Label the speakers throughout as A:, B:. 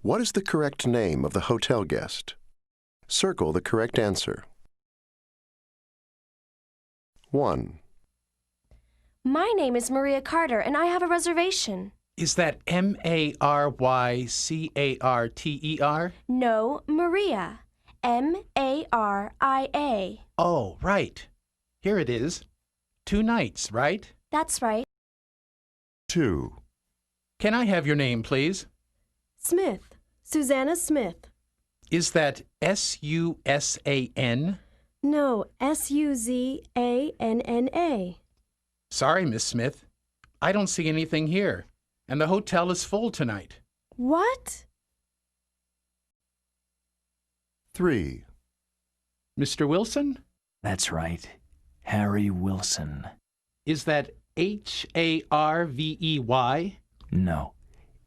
A: What is the correct name of the hotel guest? Circle the correct answer. 1.
B: My name is Maria Carter, and I have a reservation.
C: Is that Marlycater?
B: No, Maria. Maria.
C: Oh, right. Here it is. 2 nights, right?
B: That's right.
A: 2.
C: Can I have your name, please?
B: Smith. Susanna Smith.
C: Is that Susan?
B: No, Suzanna.
C: Sorry, Miss Smith. I don't see anything here, and the hotel is full tonight.
B: What?
A: 3.
C: Mr. Wilson?
D: That's right. Harry Wilson.
C: Is that Harvey?
D: No.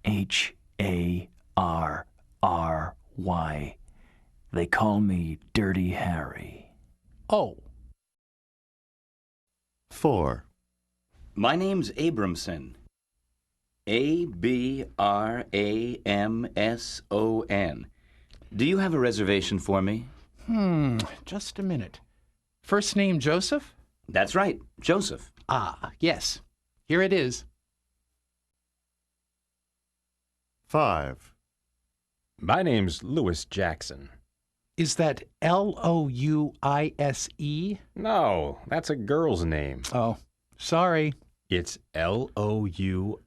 D: Harry. They call me Dirty Harry.
C: Oh.
A: 4.
E: My name's Abramson. Abramson. Do you have a reservation for me?
C: Just a minute. First name Joseph?
E: That's right, Joseph.
C: Ah, yes. Here it is.
A: 5.
F: My name's Louis Jackson.
C: Is that Louise?
F: No, that's a girl's name.
C: Oh, sorry.
F: It's Louis.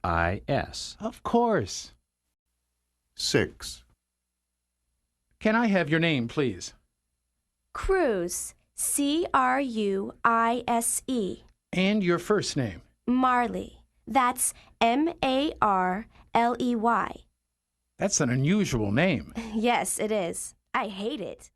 C: Of course.
A: 6.
C: Can I have your name, please?
B: Cruz. Cruise.
C: And your first name?
B: Marley. That's Marley.
C: That's an unusual name.
B: Yes, it is. I hate it.